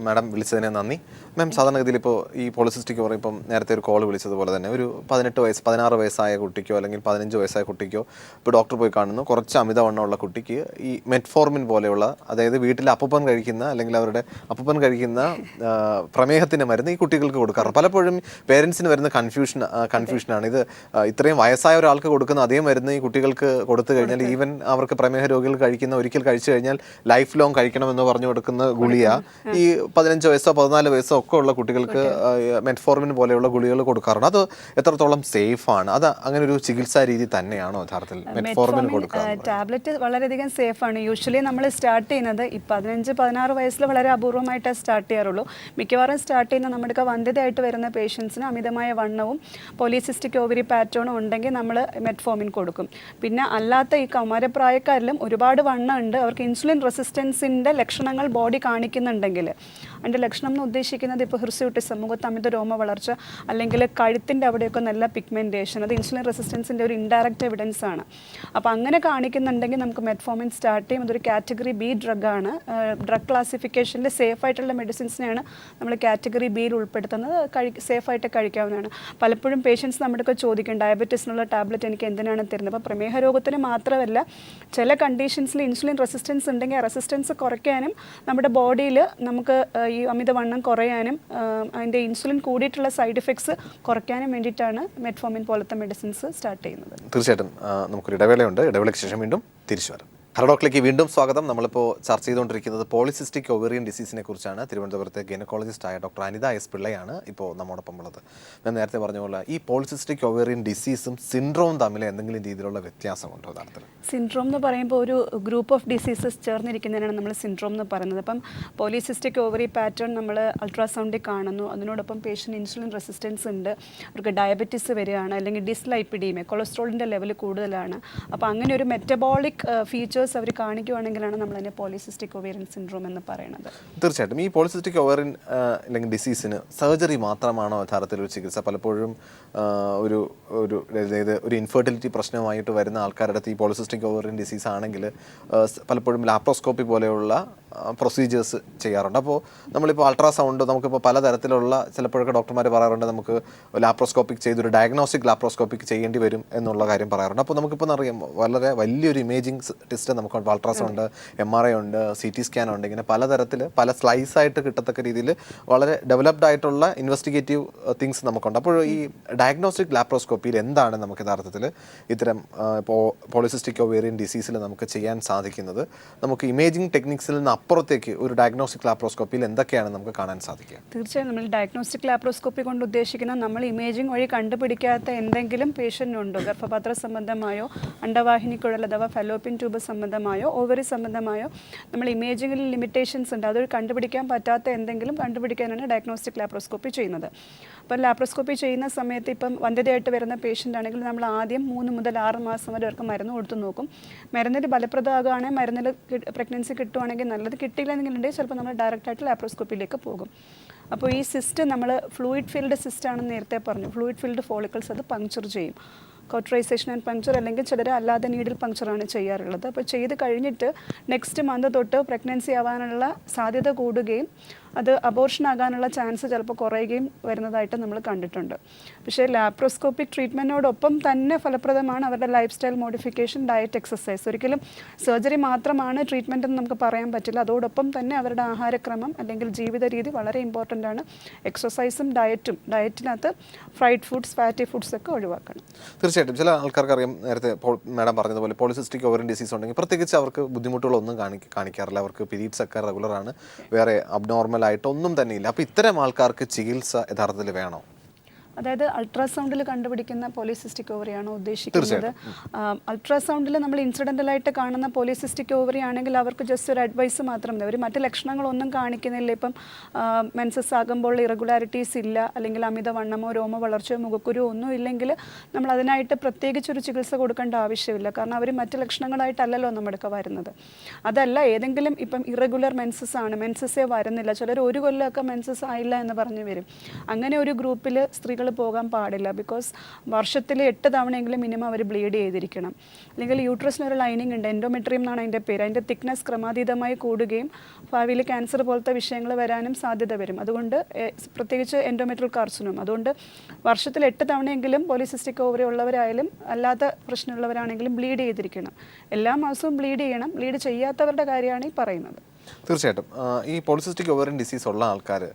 മാഡം വിളിച്ചതിന് നന്ദി. മാം, സാധാരണഗതിയിൽ ഇപ്പോൾ ഈ പോളിസിസ്റ്റിക് ഓവറി, ഇപ്പം നേരത്തെ ഒരു കോൾ വിളിച്ചതുപോലെ തന്നെ ഒരു 16 വയസ്സായ കുട്ടിക്കോ അല്ലെങ്കിൽ 15 വയസ്സായ കുട്ടിക്കോ ഇപ്പോൾ ഡോക്ടർ പോയി കാണുന്നു, കുറച്ച് അമിതവണ്ണമുള്ള കുട്ടിക്ക് ഈ മെറ്റ്ഫോർമിൻ പോലെയുള്ള, അതായത് വീട്ടിൽ അപ്പൂപ്പൻ കഴിക്കുന്ന അല്ലെങ്കിൽ അവരുടെ അപ്പൂപ്പൻ കഴിക്കുന്ന പ്രമേഹത്തിൻ്റെ മരുന്ന് ഈ കുട്ടികൾക്ക് കൊടുക്കാറുണ്ട്. പലപ്പോഴും പേരൻസിന് വരുന്ന കൺഫ്യൂഷനാണ് ഇത്. ഇത്രയും വയസ്സായ ഒരാൾക്ക് കൊടുക്കുന്ന അതേ മരുന്ന് ഈ കുട്ടികൾക്ക് കൊടുത്തു കഴിഞ്ഞാൽ, ഈവൻ അവർക്ക് പ്രമേഹ രോഗികൾ ഒരിക്കൽ കഴിച്ചു കഴിഞ്ഞാൽ ലൈഫ് ലോങ് കഴിക്കണമെന്ന് പറഞ്ഞു കൊടുക്കുന്ന ഗുളിക ഈ 15 വയസ്സോ 14 വയസ്സോ ഒക്കെ ഉള്ള കുട്ടികൾക്ക് മെറ്റ്ഫോർമിൻ പോലെയുള്ള ഗുളികൾ കൊടുക്കാറുണ്ട്. അത് എത്രത്തോളം സേഫ് ആണ്? അത് അങ്ങനെ ഒരു ചികിത്സാ രീതി തന്നെയാണോ യഥാർത്ഥത്തിൽ മെറ്റ്ഫോർമിൻ കൊടുക്കുക? ടാബ്ലറ്റ് വളരെയധികം സേഫ് ആണ്. യൂഷ്വലി നമ്മൾ സ്റ്റാർട്ട് ചെയ്യുന്നത് ഈ 15-16 വയസ്സിൽ വളരെ അപൂർവമായിട്ടേ സ്റ്റാർട്ട് ചെയ്യാറുള്ളൂ. മിക്കവാറും സ്റ്റാർട്ട് ചെയ്യുന്ന നമ്മുടെ വന്ധ്യതയായിട്ട് വരുന്ന പേഷ്യൻസിന് അമിതമായ വണ്ണവും പോളിസിസ്റ്റിക് ഓവറി പാറ്റേണും ഉണ്ടെങ്കിൽ നമ്മൾ മെറ്റ്ഫോർമിൻ കൊടുക്കും. പിന്നെ അല്ലാത്ത ഈ കൗമാരപ്രായക്കാരിലും ഒരുപാട് വണ്ണം ഉണ്ട്, അവർക്ക് ഇൻസുലിൻ റെസിസ്റ്റൻസിൻ്റെ ലക്ഷണങ്ങൾ ബോഡി കാണിക്കുന്നുണ്ടെങ്കിൽ, അതിൻ്റെ ലക്ഷണം എന്ന് ഉദ്ദേശിക്കുന്നത് ഇപ്പോൾ ഹിർസ്യൂട്ടിസം, മുഖത്ത് അമിത രോമ വളർച്ച, അല്ലെങ്കിൽ കഴുത്തിൻ്റെ അവിടെയൊക്കെ നല്ല പിഗ്മെൻറ്റേഷൻ, അത് ഇൻസുലിൻ റെസിസ്റ്റൻസിൻ്റെ ഒരു ഇൻഡയറക്റ്റ് എവിഡൻസ് ആണ്. അപ്പോൾ അങ്ങനെ കാണിക്കുന്നുണ്ടെങ്കിൽ നമുക്ക് മെറ്റ്ഫോർമിൻ സ്റ്റാർട്ട് ചെയ്യും. അതൊരു കാറ്റഗറി ബി ഡ്രഗാണ്. ഡ്രഗ് ക്ലാസിഫിക്കേഷനിൽ സേഫ് ആയിട്ടുള്ള മെഡിസിൻസിനെയാണ് നമ്മൾ കാറ്റഗറി ബിയിൽ ഉൾപ്പെടുത്തുന്നത്. സേഫായിട്ട് കഴിക്കാവുന്നതാണ്. പലപ്പോഴും പേഷ്യൻസ് നമ്മുടെയൊക്കെ ചോദിക്കും, ഡയബറ്റീസിനുള്ള ടാബ്ലറ്റ് എനിക്ക് എന്തിനാണ് തരുന്നത്? അപ്പോൾ പ്രമേഹ രോഗത്തിന് മാത്രമല്ല, ചില കണ്ടീഷൻസിൽ ഇൻസുലിൻ റെസിസ്റ്റൻസ് ഉണ്ടെങ്കിൽ ആ റെസിസ്റ്റൻസ് കുറയ്ക്കാനും നമ്മുടെ ബോഡിയിൽ നമുക്ക് ഈ അമിതവണ്ണം കുറയാനും അതിൻ്റെ ഇൻസുലിൻ കൂടിയിട്ടുള്ള സൈഡ് എഫക്ട്സ് കുറയ്ക്കാനും വേണ്ടിയിട്ടാണ് മെറ്റ്ഫോർമിൻ പോലത്തെ മെഡിസിൻസ് സ്റ്റാർട്ട് ചെയ്യുന്നത്. തീർച്ചയായിട്ടും നമുക്കൊരു ഇടവേളയുണ്ട്. ഇടവേളയ്ക്ക് ശേഷം വീണ്ടും തിരിച്ചു വരാം. ഹലോ ഡോക്ടറിലേക്ക് വീണ്ടും സ്വാഗതം. നമ്മളിപ്പോൾ ചർച്ച ചെയ്തുകൊണ്ടിരിക്കുന്നത് പോളിസിസ്റ്റിക് ഒവേറിയൻ ഡിസീസിനെ കുറിച്ചാണ്. തിരുവനന്തപുരത്തെ ഗൈനക്കോളജിസ്റ്റായ ഡോക്ടർ അനിത എസ് പിള്ളയാണ് ഇപ്പോൾ നമ്മോടൊപ്പം ഉള്ളത്. ഞാൻ നേരത്തെ പറഞ്ഞ പോലെ ഈ പോളിസിസ്റ്റിക് ഒവേറിയൻ ഡിസീസും സിൻഡ്രോം തമ്മിൽ എന്തെങ്കിലും രീതിയിലുള്ള വ്യത്യാസമുണ്ടോ യഥാർത്ഥത്തിൽ? സിൻഡ്രോം എന്ന് പറയുമ്പോൾ ഒരു ഗ്രൂപ്പ് ഓഫ് ഡിസീസസ് ചേർന്നിരിക്കുന്നതിനാണ് നമ്മൾ സിൻഡ്രോം എന്ന് പറയുന്നത്. അപ്പം പോളിസിസ്റ്റിക് ഓവറി പാറ്റേൺ നമ്മൾ അൾട്രാസൗണ്ടിൽ കാണുന്നു, അതിനോടൊപ്പം പേഷ്യൻ്റ് ഇൻസുലിൻ റെസിസ്റ്റൻസ് ഉണ്ട്, അവർക്ക് ഡയബറ്റീസ് വരികയാണ്, അല്ലെങ്കിൽ ഡിസ്ലൈപ്പിഡീമിയ, കൊളസ്ട്രോളിൻ്റെ ലെവൽ കൂടുതലാണ്. അപ്പോൾ അങ്ങനെ ഒരു മെറ്റബോളിക് ഫീച്ചേഴ്സ് സിംറ്റംസ് അവർ കാണിക്കുവാണെങ്കിലാണ് നമ്മൾ അതിനെ പോളിസിസ്റ്റിക് ഒവേറിയൻ സിൻഡ്രോം എന്ന് പറയുന്നത്. തീർച്ചയായിട്ടും ഈ പോളിസിസ്റ്റിക് ഒവേറിയൻ അല്ലെങ്കിൽ ഡിസീസിന് സർജറി മാത്രമാണോ യഥാർത്ഥത്തിൽ ഒരു ചികിത്സ? പലപ്പോഴും ഒരു ഇൻഫെർട്ടിലിറ്റി പ്രശ്നമായിട്ട് വരുന്ന ആൾക്കാരുടെ അടുത്ത് ഈ പോളിസിസ്റ്റിക് ഒവേറിയൻ ഡിസീസ് ആണെങ്കിൽ പലപ്പോഴും ലാപ്രോസ്കോപ്പി പോലെയുള്ള പ്രൊസീജിയേഴ്സ് ചെയ്യാറുണ്ട്. അപ്പോൾ നമ്മളിപ്പോൾ അൾട്രാസൗണ്ട് നമുക്കിപ്പോൾ പലതരത്തിലുള്ള ചിലപ്പോഴൊക്കെ ഡോക്ടർമാർ പറയാറുണ്ട് നമുക്ക് ലാപ്രോസ്കോപ്പിക് ചെയ്തൊരു ഡയഗ്നോസ്റ്റിക് ലാപ്രോസ്കോപ്പിക് ചെയ്യേണ്ടി വരും എന്നുള്ള കാര്യം പറയാറുണ്ട്. അപ്പോൾ നമുക്കിപ്പോൾ അറിയാം വളരെ വലിയൊരു ഇമേജിങ് ടെസ്റ്റ് നമുക്ക് അൾട്രാസൗണ്ട്, MRI ഉണ്ട്, CT സ്കാൻ ഉണ്ട്, ഇങ്ങനെ പലതരത്തിൽ പല സ്ലൈസായിട്ട് കിട്ടത്തക്ക രീതിയിൽ വളരെ ഡെവലപ്ഡ് ആയിട്ടുള്ള ഇൻവെസ്റ്റിഗേറ്റീവ് തിങ്സ് നമുക്കുണ്ട്. അപ്പോൾ ഈ ഡയഗ്നോസ്റ്റിക് ലാപ്രോസ്കോപ്പിയിൽ എന്താണ് നമുക്ക് യഥാർത്ഥത്തിൽ ഇത്തരം പോളിസിസ്റ്റിക് ഒവേറിയൻ ഡിസീസിൽ നമുക്ക് ചെയ്യാൻ സാധിക്കുന്നത്? നമുക്ക് ഇമേജിംഗ് ടെക്നിക്സിൽ നിന്ന് അപ്പുറത്തേക്ക് ഒരു ഡയഗ്നോസ്റ്റിക് ലാപ്രോസ്കോപ്പിയിൽ എന്തൊക്കെയാണ് നമുക്ക് കാണാൻ സാധിക്കുക? തീർച്ചയായും നമ്മൾ ഡയഗ്നോസ്റ്റിക് ലാപ്രോസ്കോപ്പി കൊണ്ട് ഉദ്ദേശിക്കുന്ന നമ്മൾ ഇമേജിംഗ് വഴി കണ്ടുപിടിക്കാത്ത എന്തെങ്കിലും പേഷ്യൻ്റുണ്ടോ, ഗർഭപാത്ര സംബന്ധമായോ അണ്ടവാഹിനി കുഴൽ അഥവാ ഫെലോപ്പിൻ ട്യൂബ് സംബന്ധമായോ ഓവറി സംബന്ധമായോ നമ്മൾ ഇമേജിങ്ങിൽ ലിമിറ്റേഷൻസ് ഉണ്ട്, അതൊരു കണ്ടുപിടിക്കാൻ പറ്റാത്ത എന്തെങ്കിലും കണ്ടുപിടിക്കാനാണ് ഡയഗ്നോസ്റ്റിക് ലാപ്രോസ്കോപ്പി ചെയ്യുന്നത്. അപ്പം ലാപ്രോസ്കോപ്പി ചെയ്യുന്ന സമയത്ത് ഇപ്പം വന്ധ്യതയായിട്ട് വരുന്ന പേഷ്യൻ്റ് ആണെങ്കിൽ നമ്മൾ ആദ്യം 3 മുതൽ 6 മാസം വരെ അവർക്ക് മരുന്ന് കൊടുത്ത് നോക്കും. മരുന്നിൽ ഫലപ്രദമാകുകയാണെങ്കിൽ മരുന്നിൽ പ്രഗ്നൻസി കിട്ടുവാണെങ്കിൽ നല്ലത്, കിട്ടിയില്ലെന്നുണ്ടെങ്കിൽ ചിലപ്പോൾ നമ്മൾ ഡയറക്റ്റായിട്ട് ലാപ്രോസ്കോപ്പിയിലേക്ക് പോകും. അപ്പോൾ ഈ സിസ്റ്റ് നമ്മൾ ഫ്ലൂയിഡ് ഫീൽഡ് സിസ്റ്റ് ആണെന്ന് നേരത്തെ പറഞ്ഞു. ഫ്ലൂയിഡ് ഫീൽഡ് ഫോളിക്കിൾസ് അത് പങ്ക്ചർ ചെയ്യും. കോട്ടറൈസേഷൻ ആൻഡ് പങ്ക്ചർ, അല്ലെങ്കിൽ ചിലർ അല്ലാതെ നീഡിൽ പങ്ക്ചറാണ് ചെയ്യാറുള്ളത്. അപ്പോൾ ചെയ്ത് കഴിഞ്ഞിട്ട് നെക്സ്റ്റ് മന്ത് തൊട്ട് പ്രഗ്നൻസി ആവാനുള്ള സാധ്യത കൂടുകയും അത് അബോർഷൻ ആകാനുള്ള ചാൻസ് ചിലപ്പോൾ കുറയുകയും വരുന്നതായിട്ട് നമ്മൾ കണ്ടിട്ടുണ്ട്. പക്ഷേ ലാപ്രോസ്കോപ്പിക് ട്രീറ്റ്മെൻറ്റിനോടൊപ്പം തന്നെ ഫലപ്രദമാണ് അവരുടെ life style modification, diet, exercise. ഒരിക്കലും സർജറി മാത്രമാണ് ട്രീറ്റ്മെൻറ്റ് എന്ന് നമുക്ക് പറയാൻ പറ്റില്ല. അതോടൊപ്പം തന്നെ അവരുടെ ആഹാരക്രമം അല്ലെങ്കിൽ ജീവിത രീതി വളരെ ഇമ്പോർട്ടൻ്റ് ആണ്. എക്സസൈസും ഡയറ്റിനകത്ത് ഫ്രൈഡ് ഫുഡ്സ്, ഫാറ്റി ഫുഡ്സ് ഒക്കെ ഒഴിവാക്കണം. തീർച്ചയായിട്ടും ചില ആൾക്കാർക്ക് അറിയാം, നേരത്തെ മാഡം പറഞ്ഞതുപോലെ പോളിസിസ്റ്റിക് ഒവേറിയൻ ഡിസീസ് ഉണ്ടെങ്കിൽ പ്രത്യേകിച്ച് അവർക്ക് ബുദ്ധിമുട്ടുകളൊന്നും കാണിക്കാറില്ല. അവർക്ക് പീരീഡ്സ് ഒക്കെ റെഗുലറാണ്, വേറെ അബ്നോർമൽ ആയിട്ടൊന്നും തന്നെ ഇല്ല. അപ്പോൾ ഇത്തരം ആൾക്കാർക്ക് ചികിത്സ യഥാർത്ഥത്തിൽ വേണോ? അതായത് അൾട്രാസൗണ്ടിൽ കണ്ടുപിടിക്കുന്ന പോളിസിസ്റ്റിക് ഓവറിയാണോ ഉദ്ദേശിക്കുന്നത്? അൾട്രാസൗണ്ടിൽ നമ്മൾ ഇൻസിഡൻ്റലായിട്ട് കാണുന്ന പോളിസിസ്റ്റിക് ഓവറി ആണെങ്കിൽ അവർക്ക് ജസ്റ്റ് ഒരു അഡ്വൈസ് മാത്രം മതി. അവർ മറ്റ് ലക്ഷണങ്ങളൊന്നും കാണിക്കുന്നില്ല. ഇപ്പം മെൻസസ് ആകുമ്പോൾ ഇറഗുലാരിറ്റീസ് ഇല്ല, അല്ലെങ്കിൽ അമിതവണ്ണമോ രോമ വളർച്ചയോ മുഖക്കുരുവോ ഒന്നും ഇല്ലെങ്കിൽ നമ്മൾ അതിനായിട്ട് പ്രത്യേകിച്ചൊരു ചികിത്സ കൊടുക്കേണ്ട ആവശ്യമില്ല. കാരണം അവർ മറ്റ് ലക്ഷണങ്ങളായിട്ടല്ലല്ലോ നമ്മുടെ വരുന്നത്. അതല്ല, ഏതെങ്കിലും ഇപ്പം ഇറഗുലർ മെൻസസ് ആണ്, മെൻസസേ വരുന്നില്ല, ചിലർ 1 കൊല്ലമൊക്കെ മെൻസസ് ആയില്ല എന്ന് പറഞ്ഞു വരും. അങ്ങനെ ഒരു ഗ്രൂപ്പിൽ സ്ത്രീകൾ പോകാൻ പാടില്ല. ബിക്കോസ് വർഷത്തിൽ 8 തവണയെങ്കിലും മിനിമം അവർ ബ്ലീഡ് ചെയ്തിരിക്കണം. അല്ലെങ്കിൽ യൂട്രസിനൊരു ലൈനിങ് ഉണ്ട്, എൻഡോമെട്രിയം എന്നാണ് അതിൻ്റെ പേര്. അതിൻ്റെ തിക്നെസ് ക്രമാതീതമായി കൂടുകയും ഭാവിയിൽ ക്യാൻസർ പോലത്തെ വിഷയങ്ങൾ വരാനും സാധ്യത വരും. അതുകൊണ്ട് പ്രത്യേകിച്ച് എൻഡോമെട്രിയൽ കാർസിനോം. അതുകൊണ്ട് വർഷത്തിൽ 8 തവണയെങ്കിലും പോളിസിസ്റ്റിക് ഓവറി ഉള്ളവരായാലും അല്ലാത്ത പ്രശ്നമുള്ളവരാണെങ്കിലും ബ്ലീഡ് ചെയ്തിരിക്കണം. എല്ലാ മാസവും ബ്ലീഡ് ചെയ്യണം. ബ്ലീഡ് ചെയ്യാത്തവരുടെ കാര്യമാണ് ഈ പറയുന്നത്. തീർച്ചയായിട്ടും ഈ പോളിസിസ്റ്റിക് ഒവേറിയൻ ഡിസീസ് ഉള്ള ആൾക്കാർ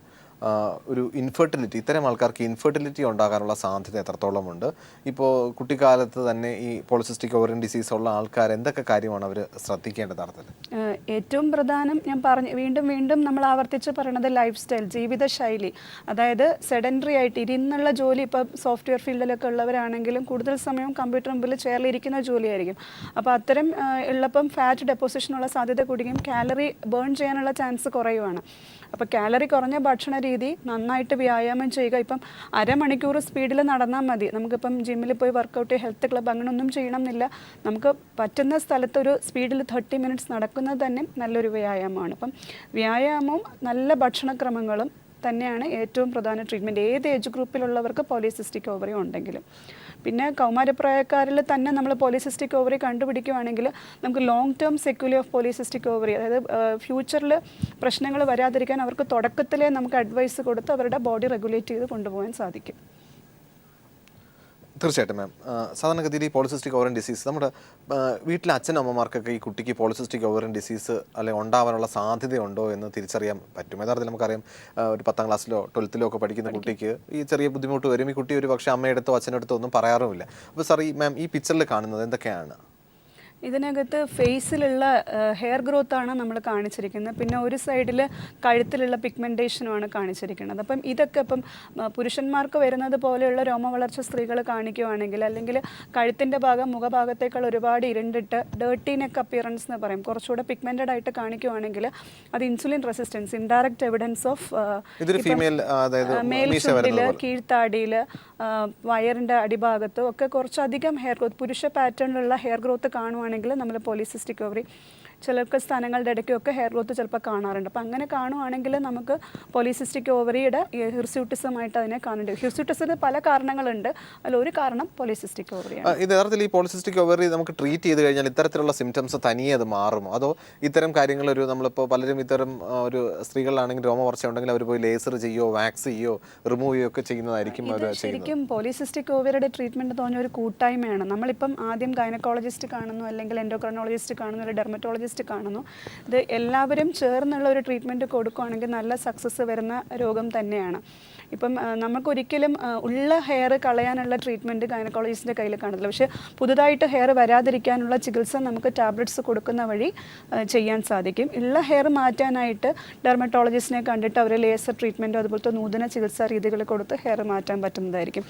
ഒരു ഇൻഫെർട്ടിലിറ്റി, ഇത്തരം ആൾക്കാർക്ക് ഇൻഫെർട്ടിലിറ്റി ഉണ്ടാകാനുള്ള സാധ്യത എത്രത്തോളം ഉണ്ട്? ഇപ്പോൾ കുട്ടിക്കാലത്ത് തന്നെ ഈ പോളിസിസ്റ്റിക് ഒവേറിയൻ ഡിസീസ് ഉള്ള ആൾക്കാർ എന്തൊക്കെ കാര്യമാണ് അവർ ശ്രദ്ധിക്കേണ്ടത് അർത്ഥത്തിൽ? ഏറ്റവും പ്രധാനം ഞാൻ വീണ്ടും നമ്മൾ ആവർത്തിച്ച് പറയുന്നത് ലൈഫ് സ്റ്റൈൽ, ജീവിതശൈലി. അതായത് സെഡൻറ്ററി ആയിട്ട് ഇരുന്നുള്ള ജോലി, ഇപ്പോൾ സോഫ്റ്റ്വെയർ ഫീൽഡിലൊക്കെ ഉള്ളവരാണെങ്കിലും കൂടുതൽ സമയം കമ്പ്യൂട്ടർ മുമ്പിൽ ചെയറിലിരിക്കുന്ന ജോലിയായിരിക്കും. അപ്പോൾ അത്തരം ഉള്ളപ്പം ഫാറ്റ് ഡെപ്പോസിഷനുള്ള സാധ്യത കൂടുകയും കാലറി ബേൺ ചെയ്യാനുള്ള ചാൻസ് കുറയുവാണ്. അപ്പോൾ കാലറി കുറഞ്ഞ ഭക്ഷണ രീതി, നന്നായിട്ട് വ്യായാമം ചെയ്യുക. ഇപ്പം അരമണിക്കൂർ സ്പീഡിൽ നടന്നാൽ മതി. നമുക്കിപ്പം ജിമ്മിൽ പോയി വർക്കൗട്ട്, ഹെൽത്ത് ക്ലബ്ബ് അങ്ങനെയൊന്നും ചെയ്യണം എന്നില്ല. നമുക്ക് പറ്റുന്ന സ്ഥലത്ത് ഒരു സ്പീഡിൽ 30 മിനിറ്റ്സ് നടക്കുന്നത് തന്നെ നല്ലൊരു വ്യായാമമാണ്. അപ്പം വ്യായാമവും നല്ല ഭക്ഷണക്രമങ്ങളും തന്നെയാണ് ഏറ്റവും പ്രധാന ട്രീറ്റ്മെൻറ്റ് ഏത് ഏജ് ഗ്രൂപ്പിലുള്ളവർക്ക് പോളിസിസ്റ്റിക് ഓവറി ഉണ്ടെങ്കിലും. പിന്നെ കൗമാരപ്രായക്കാരിൽ തന്നെ നമ്മൾ പോളിസിസ്റ്റിക് ഓവറി കണ്ടുപിടിക്കുകയാണെങ്കിൽ നമുക്ക് long term sequelae of polycystic ovary, അതായത് ഫ്യൂച്ചറിൽ പ്രശ്നങ്ങൾ വരാതിരിക്കാൻ അവർക്ക് തുടക്കത്തിലേ നമുക്ക് അഡ്വൈസ് കൊടുത്ത് അവരുടെ ബോഡി റെഗുലേറ്റ് ചെയ്ത് കൊണ്ടുപോകാൻ സാധിക്കും. തീർച്ചയായിട്ടും മാം, സാധാരണഗതിയിൽ ഈ പോളിസിസ്റ്റിക് ഓവറിയൻ ഡിസീസ് നമ്മുടെ വീട്ടിലെ അച്ഛനമ്മമാർക്കൊക്കെ ഈ കുട്ടിക്ക് പോളിസിസ്റ്റിക് ഓവറിയൻ ഡിസീസ് അല്ലെങ്കിൽ ഉണ്ടാവാനുള്ള സാധ്യതയുണ്ടോ എന്ന് തിരിച്ചറിയാൻ പറ്റും. യഥാർത്ഥത്തിൽ നമുക്കറിയാം, ഒരു 10ാം ക്ലാസ്സിലോ 12ത്തിലോ ഒക്കെ പഠിക്കുന്ന കുട്ടിക്ക് ഈ ചെറിയ ബുദ്ധിമുട്ട് വരും. ഈ കുട്ടി ഒരു പക്ഷേ അമ്മയെടുത്തോ അച്ഛനെടുത്തോ ഒന്നും പറയാറുമില്ല. അപ്പോൾ സാർ, ഈ പിക്ചറിൽ കാണുന്നത് എന്തൊക്കെയാണ്? ഇതിനകത്ത് ഫേസിലുള്ള ഹെയർ ഗ്രോത്താണ് നമ്മൾ കാണിച്ചിരിക്കുന്നത്. പിന്നെ ഒരു സൈഡിൽ കഴുത്തിലുള്ള പിഗ്മെൻറ്റേഷനുമാണ് കാണിച്ചിരിക്കുന്നത്. അപ്പം ഇതൊക്കെ ഇപ്പം പുരുഷന്മാർക്ക് വരുന്നത് പോലെയുള്ള രോമവളർച്ച സ്ത്രീകൾ കാണിക്കുകയാണെങ്കിൽ, അല്ലെങ്കിൽ കഴുത്തിൻ്റെ ഭാഗം മുഖഭാഗത്തേക്കാൾ ഒരുപാട് ഇരുണ്ടിട്ട് ഡേർട്ടി നെക്ക് അപ്പിയറൻസ് എന്ന് പറയും, കുറച്ചുകൂടെ പിഗ്മെൻറ്റഡ് ആയിട്ട് കാണിക്കുകയാണെങ്കിൽ അത് insulin resistance, indirect evidence of male ചുണ്ടിൽ, കീഴ്ത്താടിയിൽ, വയറിൻ്റെ അടിഭാഗത്തും ഒക്കെ കുറച്ചധികം ഹെയർ ഗ്രോത്ത്, പുരുഷ പാറ്റേണിലുള്ള ഹെയർ ഗ്രോത്ത് കാണുവാണെങ്കിൽ കാണുവാണെങ്കിൽ നമ്മൾ പോളിസിസ്റ്റിക് ഓവറി ചിലർക്ക് സ്ഥാനങ്ങളുടെ ഇടയ്ക്കൊക്കെ ഹെയർ ഗ്രോത്ത് ചിലപ്പോൾ കാണാറുണ്ട്. അപ്പോൾ അങ്ങനെ കാണുവാണെങ്കിൽ നമുക്ക് പോളിസിസ്റ്റിക് ഓവറിയുടെ ഹിർസ്യൂട്ടിസമായിട്ട് അതിനെ കാണേണ്ടി വരും. ഹിർസ്യൂട്ടിസിന് പല കാരണങ്ങളുണ്ട്, അതിലൊരു കാരണം പോളിസിസ്റ്റിക് ഓവറിയാണ്. ഇത് യഥാർത്ഥത്തിൽ ഈ പോളിസിസ്റ്റിക് ഓവറി നമുക്ക് ട്രീറ്റ് ചെയ്ത് കഴിഞ്ഞാൽ ഇത്തരത്തിലുള്ള സിംറ്റംസ് തനിയെ അത് മാറുമോ, അതോ ഇത്തരം കാര്യങ്ങൾ നമ്മളിപ്പോൾ പലരും ഇത്തരം ഒരു സ്ത്രീകളിലാണെങ്കിൽ രോമവളർച്ച ഉണ്ടെങ്കിൽ അവർ പോയി ലേസർ ചെയ്യോ വാക്സ് ചെയ്യോ റിമൂവ് ചെയ്യോ ഒക്കെ ചെയ്യുന്നതായിരിക്കും അവർ ചെയ്യുന്നത്? ശരിക്കും പോളിസിസ്റ്റിക് ഓവറിയുടെ ട്രീറ്റ്മെൻറ്റ് തോന്നിയ ഒരു കൂട്ടായ്മയാണ്. നമ്മളിപ്പം ആദ്യം ഗൈനക്കോളജിസ്റ്റ് കാണുന്നു, അല്ലെങ്കിൽ എൻഡോക്രൈനോളജിസ്റ്റ് കാണുന്നു, അല്ലെങ്കിൽ ഡെർമറ്റോളജിസ്റ്റ് കാണുന്നു. ഇത് എല്ലാവരും ചേർന്നുള്ള ഒരു ട്രീറ്റ്മെൻറ്റ് കൊടുക്കുകയാണെങ്കിൽ നല്ല സക്സസ് വരുന്ന രോഗം തന്നെയാണ്. ഇപ്പം നമുക്കൊരിക്കലും ഉള്ള ഹെയർ കളയാനുള്ള ട്രീറ്റ്മെൻറ്റ് ഗൈനക്കോളജിസ്റ്റിൻ്റെ കയ്യിൽ കാണില്ല. പക്ഷേ പുതുതായിട്ട് ഹെയർ വരാതിരിക്കാനുള്ള ചികിത്സ നമുക്ക് ടാബ്ലറ്റ്സ് കൊടുക്കുന്ന വഴി ചെയ്യാൻ സാധിക്കും. ഉള്ള ഹെയർ മാറ്റാനായിട്ട് ഡെർമറ്റോളജിസ്റ്റിനെ കണ്ടിട്ട് അവർ ലേസർ ട്രീറ്റ്മെൻറ്റോ അതുപോലത്തെ നൂതന ചികിത്സാ രീതികൾ കൊടുത്ത് ഹെയർ മാറ്റാൻ പറ്റുന്നതായിരിക്കും.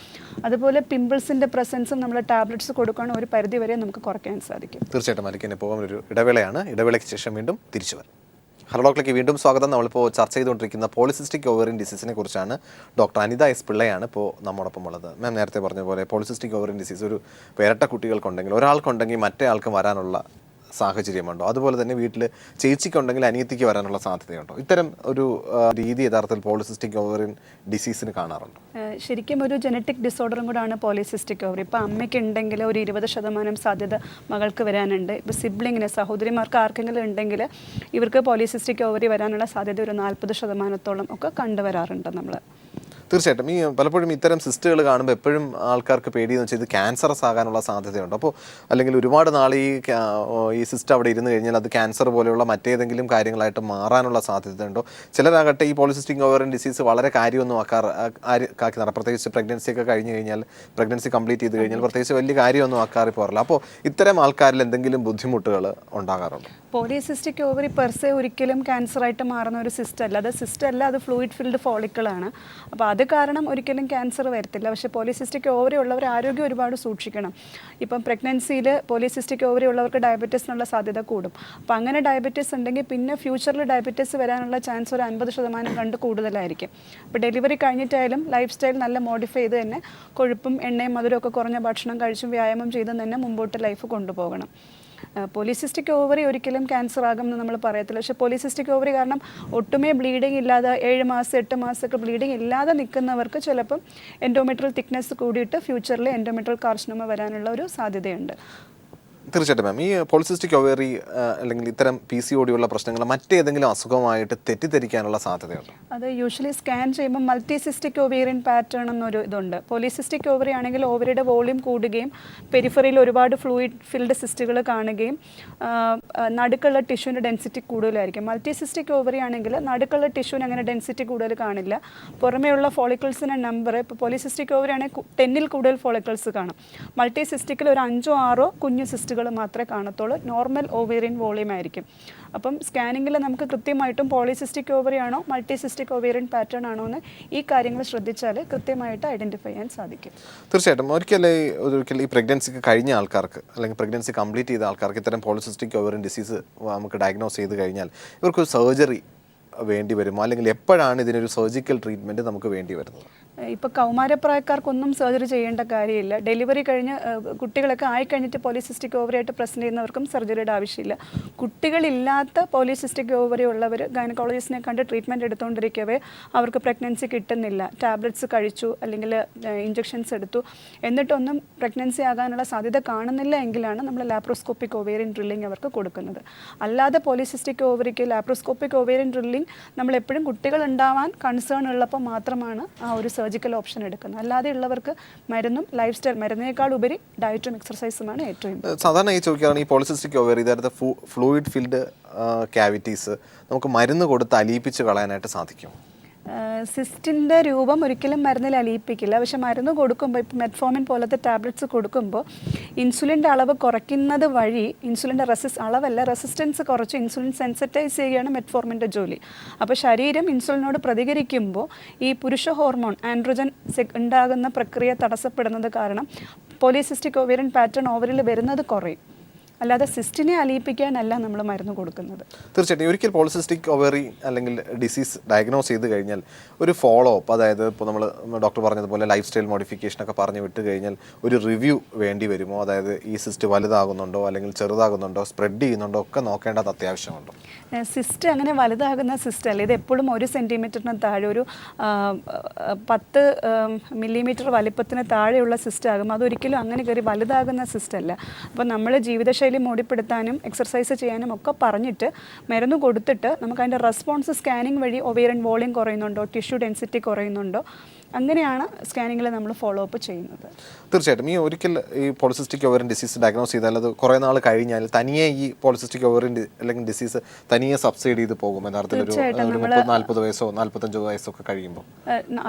അതുപോലെ പിമ്പിൾസിൻ്റെ പ്രസൻസും നമ്മൾ ടാബ്ലറ്റ്സ് കൊടുക്കുകയാണെങ്കിൽ ഒരു പരിധി വരെ നമുക്ക് കുറയ്ക്കാൻ സാധിക്കും. തീർച്ചയായിട്ടും മാലിക്കിനെ പോകാൻ ഒരു ഇടവേളയാണ്. ഇടവേളയ്ക്ക് ശേഷം വീണ്ടും തിരിച്ചു വരാം. ഹലോ ഡോക്ടറിലേക്ക് വീണ്ടും സ്വാഗതം. നമ്മളിപ്പോൾ ചർച്ച ചെയ്തുകൊണ്ടിരിക്കുന്ന പോളിസിസ്റ്റിക് ഓവറിൻ ഡിസീസിനെ കുറിച്ചാണ്. ഡോക്ടർ അനിത എസ് പിള്ളയാണ് ഇപ്പോൾ നമ്മോടൊപ്പം ഉള്ളത്. മാം നേരത്തെ പറഞ്ഞ പോലെ പോളിസിസ്റ്റിക് ഓവറിൻ ഡിസീസ് ഒരു ഇരട്ട കുട്ടികൾക്കുണ്ടെങ്കിൽ ഒരാൾക്കുണ്ടെങ്കിൽ മറ്റേ ആൾക്ക് വരാനുള്ള സാഹചര്യമുണ്ടോ? അതുപോലെ തന്നെ വീട്ടിൽ ചേച്ചിക്കുണ്ടെങ്കിൽ അനിയത്തിക്ക് വരാനുള്ള സാധ്യതയുണ്ടോ? ഇത്തരം ഒരു രീതി യഥാർത്ഥത്തിൽ പോളിസിസ്റ്റിക് ഓവറിൻ ഡിസീസിന് കാണാറുണ്ടോ? ശരിക്കും ഒരു ജനറ്റിക് ഡിസോർഡറും കൂടാണ് പോളിസിസ്റ്റിക് ഓവറി. ഇപ്പോൾ അമ്മയ്ക്ക് ഉണ്ടെങ്കിൽ ഒരു 20% സാധ്യത മകൾക്ക് വരാനുണ്ട്. ഇപ്പോൾ സിബ്ലിങ്ങിന് സഹോദരിമാർക്ക് ആർക്കെങ്കിലും ഉണ്ടെങ്കിൽ ഇവർക്ക് പോളിസിസ്റ്റിക് ഓവറി വരാനുള്ള സാധ്യത ഒരു 40% ഒക്കെ കണ്ടുവരാറുണ്ട് നമ്മൾ. തീർച്ചയായിട്ടും ഈ പലപ്പോഴും ഇത്തരം സിസ്റ്റുകൾ കാണുമ്പോൾ എപ്പോഴും ആൾക്കാർക്ക് പേടിയെന്ന് വെച്ചാൽ ഇത് ക്യാൻസറസ് ആകാനുള്ള സാധ്യതയുണ്ട്. അപ്പോൾ അല്ലെങ്കിൽ ഒരുപാട് നാൾ ഈ സിസ്റ്റ് അവിടെ ഇരുന്ന് കഴിഞ്ഞാൽ അത് ക്യാൻസർ പോലെയുള്ള മറ്റേതെങ്കിലും കാര്യങ്ങളായിട്ട് മാറാനുള്ള സാധ്യതയുണ്ടോ? ചിലരാകട്ടെ ഈ പോളിസിസ്റ്റിക് ഓവറിൻ ഡിസീസ് വളരെ കാര്യമൊന്നും ആക്കാറ്, പ്രത്യേകിച്ച് പ്രഗ്നൻസി ഒക്കെ കഴിഞ്ഞ് കഴിഞ്ഞാൽ, പ്രഗ്നൻസി കംപ്ലീറ്റ് ചെയ്ത് കഴിഞ്ഞാൽ പ്രത്യേകിച്ച് വലിയ കാര്യമൊന്നും ആക്കാറി പോകാറില്ല. അപ്പോൾ ഇത്തരം ആൾക്കാരിൽ എന്തെങ്കിലും ബുദ്ധിമുട്ടുകൾ ഉണ്ടാകാറുണ്ടോ? പോളിസിസ്റ്റിക് ഓവറി പെർസെ ഒരിക്കലും ക്യാൻസറായിട്ട് മാറുന്ന ഒരു സിസ്റ്റ് അല്ല. അത് സിസ്റ്റ് അല്ല, അത് ഫ്ലൂയിഡ് ഫിൽഡ് ഫോളിക്കിളാണ്. അപ്പോൾ അത് കാരണം ഒരിക്കലും ക്യാൻസർ വരത്തില്ല. പക്ഷേ പോളിസിസ്റ്റിക് ഓവറി ഉള്ളവർ ആരോഗ്യം ഒരുപാട് സൂക്ഷിക്കണം. ഇപ്പം പ്രഗ്നൻസിയിൽ പോളിസിസ്റ്റിക് ഓവറി ഉള്ളവർക്ക് ഡയബറ്റീസിനുള്ള സാധ്യത കൂടും. അപ്പോൾ അങ്ങനെ ഡയബറ്റീസ് ഉണ്ടെങ്കിൽ പിന്നെ ഫ്യൂച്ചറിൽ ഡയബറ്റീസ് വരാനുള്ള ചാൻസ് ഒരു 50% കണ്ട് കൂടുതലായിരിക്കും. അപ്പോൾ ഡെലിവറി കഴിഞ്ഞിട്ടായാലും ലൈഫ് സ്റ്റൈൽ നല്ല മോഡിഫൈ ചെയ്ത് തന്നെ കൊഴുപ്പും എണ്ണയും മധുരമൊക്കെ കുറഞ്ഞ ഭക്ഷണം കഴിച്ചും വ്യായാമം ചെയ്തും തന്നെ മുമ്പോട്ട് ലൈഫ് കൊണ്ടുപോകണം. പോളിസിസ്റ്റിക് ഓവറി ഒരിക്കലും ക്യാൻസർ ആകുമെന്ന് നമ്മൾ പറയത്തില്ല. പക്ഷേ പോളിസിസ്റ്റിക് ഓവറി കാരണം ഒട്ടുമേ ബ്ലീഡിങ് ഇല്ലാതെ 7 മാസം 8 മാസമൊക്കെ ബ്ലീഡിങ് ഇല്ലാതെ നിൽക്കുന്നവർക്ക് ചിലപ്പം എൻഡോമെട്രിയൽ തിക്നെസ് കൂടിയിട്ട് ഫ്യൂച്ചറിൽ എൻഡോമെട്രിയൽ കാർസിനോമ വരാനുള്ള ഒരു സാധ്യതയുണ്ട്. തീർച്ചയായിട്ടും മാം, ഈ പോളിസിസ്റ്റിക് ഓവറി അല്ലെങ്കിൽ ഇത്തരം PCOD ഉള്ള പ്രശ്നങ്ങൾ മറ്റേതെങ്കിലും അസുഖമായിട്ട് തെറ്റിദ്ധരിക്കാനുള്ള സാധ്യതയുണ്ട്? അത് യൂഷ്വലി സ്കാൻ ചെയ്യുമ്പോൾ മൾട്ടിസിസ്റ്റിക് ഓവേറിയൻ പാറ്റേൺ എന്നൊരു ഇതുണ്ട്. പോളിസിസ്റ്റിക് ഓവറി ആണെങ്കിൽ ഓവറിയുടെ വോളിയം കൂടുകയും പെരിഫറിയിൽ ഒരുപാട് ഫ്ലൂയിഡ് ഫിൽഡ് സിസ്റ്റുകൾ കാണുകയും നടുക്കുള്ള ടിഷ്യൂവിൻ്റെ ഡെൻസിറ്റി കൂടുതലായിരിക്കും. മൾട്ടിസിസ്റ്റിക് ഓവറി ആണെങ്കിൽ നടുക്കുള്ള ടിഷ്യൂവിന് അങ്ങനെ ഡെൻസിറ്റി കൂടുതൽ കാണില്ല. പുറമേയുള്ള ഫോളിക്കിൾസിൻ്റെ നമ്പർ ഇപ്പോൾ പോളിസിസ്റ്റിക് ഓവറി ആണെങ്കിൽ 10ൽ കൂടുതൽ ഫോളിക്കിൾസ് കാണും. മൾട്ടിസിസ്റ്റിക്കിൽ ഒരു 5ഓ 6ഓ കുഞ്ഞു സിസ്റ്റുകൾ മാത്രമേ കാണത്തുള്ളൂ. നോർമൽ ഓവേറിയൻ വോളിയം ആയിരിക്കും. അപ്പം സ്കാനിങ്ങിൽ നമുക്ക് കൃത്യമായിട്ടും പോളിസിസ്റ്റിക് ഓവറി ആണോ മൾട്ടിസിസ്റ്റിക് ഓവേറിയൻ പാറ്റേൺ ആണോ എന്ന് ഈ കാര്യങ്ങൾ ശ്രദ്ധിച്ചാൽ കൃത്യമായിട്ട് ഐഡൻറ്റിഫൈ ചെയ്യാൻ സാധിക്കും. തീർച്ചയായിട്ടും ഒരിക്കൽ ഈ പ്രഗ്നൻസിക്ക് കഴിഞ്ഞ ആൾക്കാർക്ക് അല്ലെങ്കിൽ പ്രഗ്നൻസി കംപ്ലീറ്റ് ചെയ്ത ആൾക്കാർക്ക് ഇത്തരം പോളിസിസ്റ്റിക് ഓവറിൻ ഡിസീസ് നമുക്ക് ഡയഗ്നോസ് ചെയ്ത് കഴിഞ്ഞാൽ ഇവർക്ക് സർജറി വേണ്ടി വരുമോ, അല്ലെങ്കിൽ എപ്പോഴാണ് ഇതിനൊരു സർജിക്കൽ ട്രീറ്റ്മെൻറ്റ് നമുക്ക് വേണ്ടി വരുന്നത്? ഇപ്പോൾ കൗമാരപ്രായക്കാർക്കൊന്നും സർജറി ചെയ്യേണ്ട കാര്യമില്ല. ഡെലിവറി കഴിഞ്ഞ് കുട്ടികളൊക്കെ ആയിക്കഴിഞ്ഞിട്ട് പോളിസിസ്റ്റിക് ഓവറി ആയിട്ട് പ്രസൻറ്റ് ചെയ്യുന്നവർക്കും സർജറിയുടെ ആവശ്യമില്ല. കുട്ടികളില്ലാത്ത പോളിസിസ്റ്റിക് ഓവറി ഉള്ളവർ ഗൈനക്കോളജിസ്റ്റിനെ കണ്ട് ട്രീറ്റ്മെൻറ്റ് എടുത്തുകൊണ്ടിരിക്കവേ അവർക്ക് പ്രഗ്നൻസി കിട്ടുന്നില്ല, ടാബ്ലറ്റ്സ് കഴിച്ചു അല്ലെങ്കിൽ ഇഞ്ചെക്ഷൻസ് എടുത്തു, എന്നിട്ടൊന്നും പ്രഗ്നൻസി ആകാനുള്ള സാധ്യത കാണുന്നില്ല എങ്കിലാണ് നമ്മൾ ലാപ്രോസ്കോപ്പിക് ഓവേറിയൻ ഡ്രില്ലിംഗ് അവർക്ക് കൊടുക്കുന്നത്. അല്ലാതെ പോളിസിസ്റ്റിക് ഓവറിക്ക് ലാപ്രോസ്കോപ്പിക് ഓവേറിയൻ ഡ്രില്ലിംഗ് നമ്മൾ എപ്പോഴും കുട്ടികൾ ഉണ്ടാവാൻ കൺസേൺ ഉള്ളപ്പോൾ മാത്രമാണ് ആ ഒരു സർജിക്കൽ ഓപ്ഷൻ എടുക്കുന്നത്. അല്ലാതെ ഉള്ളവർക്ക് മരുന്നും ലൈഫ് സ്റ്റൈൽ, മരുന്നിനേക്കാൾ ഉപരി ഡയറ്റും എക്സർസൈസുമാണ് ഏറ്റവും ഇമ്പോർട്ടൻറ്റ്. സാധാരണ ഈ ചോദിക്കുകയാണ് ഈ പോളിസിസ്റ്റിക് ഓവറി ഇതായത് ഫ്ലൂയിഡ് ഫിൽഡ് ക്യാവിറ്റീസ് നമുക്ക് മരുന്ന് കൊടുത്ത് അലിയിപ്പിച്ച് കളയാനായിട്ട് സാധിക്കും? സിസ്റ്റിൻ്റെ രൂപം ഒരിക്കലും മരുന്നിൽ അലിയിപ്പിക്കില്ല. പക്ഷെ മരുന്ന് കൊടുക്കുമ്പോൾ ഇപ്പോൾ മെറ്റ്ഫോമിൻ പോലത്തെ ടാബ്ലറ്റ്സ് കൊടുക്കുമ്പോൾ ഇൻസുലിൻ്റെ അളവ് കുറയ്ക്കുന്നത് വഴി ഇൻസുലിൻ്റെ റെസിസ്റ്റൻസ് കുറച്ച് ഇൻസുലിൻ സെൻസിറ്റൈസ് ചെയ്യുകയാണ് മെറ്റ്ഫോമിൻ്റെ ജോലി. അപ്പോൾ ശരീരം ഇൻസുലിനോട് പ്രതികരിക്കുമ്പോൾ ഈ പുരുഷ ഹോർമോൺ ആൻഡ്രോജൻ ഉണ്ടാകുന്ന പ്രക്രിയ തടസ്സപ്പെടുന്നത് കാരണം പോളിസിസ്റ്റിക് ഓവേറിയൻ പാറ്റേൺ ഓവറിൽ വരുന്നത് കുറയും. അല്ലാതെ സിസ്റ്റിനെ അലിയിപ്പിക്കാനല്ല നമ്മൾ മരുന്ന് കൊടുക്കുന്നത്. തീർച്ചയായിട്ടും ഒരിക്കൽ പോളിസിസ്റ്റിക് ഒവറി അല്ലെങ്കിൽ ഡിസീസ് ഡയഗ്നോസ് ചെയ്ത് കഴിഞ്ഞാൽ ഒരു ഫോളോ അപ്പ്, അതായത് ഇപ്പോൾ നമ്മൾ ഡോക്ടർ പറഞ്ഞതുപോലെ ലൈഫ് സ്റ്റൈൽ മോഡിഫിക്കേഷനൊക്കെ പറഞ്ഞ് വിട്ട് കഴിഞ്ഞാൽ ഒരു റിവ്യൂ വേണ്ടി വരുമോ? അതായത് ഈ സിസ്റ്റ് വലുതാകുന്നുണ്ടോ അല്ലെങ്കിൽ ചെറുതാകുന്നുണ്ടോ, സ്പ്രെഡ് ചെയ്യുന്നുണ്ടോ ഒക്കെ നോക്കേണ്ടത് അത്യാവശ്യമുണ്ടോ? സിസ്റ്റ് അങ്ങനെ വലുതാകുന്ന സിസ്റ്റ് അല്ല. ഇത് എപ്പോഴും 1 സെൻറ്റിമീറ്ററിന് താഴെ, ഒരു 10 മില്ലിമീറ്റർ വലിപ്പത്തിന് താഴെയുള്ള സിസ്റ്റ് ആകും. അതൊരിക്കലും അങ്ങനെ കയറി വലുതാകുന്ന സിസ്റ്റ് അല്ല. അപ്പോൾ നമ്മൾ ജീവിതശൈലി മോടിപ്പെടുത്താനും എക്സർസൈസ് ചെയ്യാനും ഒക്കെ പറഞ്ഞിട്ട് മരുന്ന് കൊടുത്തിട്ട് നമുക്ക് അതിൻ്റെ റെസ്പോൺസ് സ്കാനിങ് വഴി ഒവേറിയൻ വോളിയം കുറയുന്നുണ്ടോ, ടിഷ്യൂ ഡെൻസിറ്റി കുറയുന്നുണ്ടോ, അങ്ങനെയാണ് സ്കാനിങ്ങിൽ നമ്മൾ ഫോളോ അപ്പ് ചെയ്യുന്നത്. തീർച്ചയായിട്ടും ഈ ഒരിക്കൽ ഈ പോളിസിസ്റ്റിക് ഓവറിൻ ഡിസീസ് ഡയഗ്നോസ് ചെയ്താൽ അത് കുറേ നാൾ കഴിഞ്ഞാൽ തനിയെ ഈ പോളിസിസ്റ്റിക് ഓവറിൻ അല്ലെങ്കിൽ ഡിസീസ് തനിയെ സബ്സൈഡ് ചെയ്ത് പോകും യഥാർത്ഥത്തിൽ ഒരു 40 വയസ്സോ 45 വയസ്സോ ഒക്കെ കഴിയുമ്പോൾ?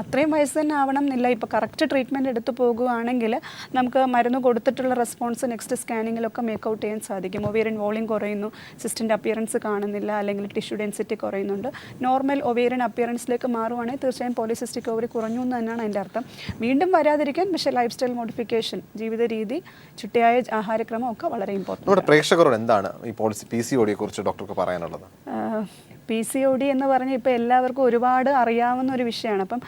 അത്രയും വയസ്സ് തന്നെ ആവണം എന്നില്ല. ഇപ്പോൾ കറക്റ്റ് ട്രീറ്റ്മെൻറ്റ് എടുത്തു പോകുകയാണെങ്കിൽ നമുക്ക് മരുന്ന് കൊടുത്തിട്ടുള്ള റെസ്പോൺസ് നെക്സ്റ്റ് സ്കാനിങ്ങിലൊക്കെ മേക്കൗട്ട് ചെയ്യാൻ സാധിക്കും. ഒവേറിയൻ വോളിയം കുറയുന്നു, സിസ്റ്റിൻ്റെ അപ്പിയറൻസ് കാണുന്നില്ല, അല്ലെങ്കിൽ ടിഷ്യൂ ഡെൻസിറ്റി കുറയുന്നുണ്ട്, നോർമൽ ഒവേറിയൻ അപ്പിയറൻസിലേക്ക് മാറുവാണെങ്കിൽ തീർച്ചയായും പോളിസിസ്റ്റിക് ഓവറി കുറഞ്ഞു തന്നെയാണ് അതിൻ്റെ അർത്ഥം. വീണ്ടും വരാതിരിക്കാൻ പക്ഷേ ലൈഫ് സ്റ്റൈൽ മോഡിഫിക്കേഷൻ, ജീവിത രീതി, ചിട്ടയായ ആഹാരക്രമം ഒക്കെ വളരെ ഇമ്പോർട്ടൻ്റ്. നമ്മുടെ പ്രേക്ഷകരോട് എന്താണ് ഈ PCOD കുറിച്ച് ഡോക്ടർക്ക് പറയാനുള്ളത്? PCOD എന്ന് പറഞ്ഞാൽ ഇപ്പോൾ എല്ലാവർക്കും ഒരുപാട് അറിയാവുന്ന ഒരു വിഷയമാണ്. അപ്പം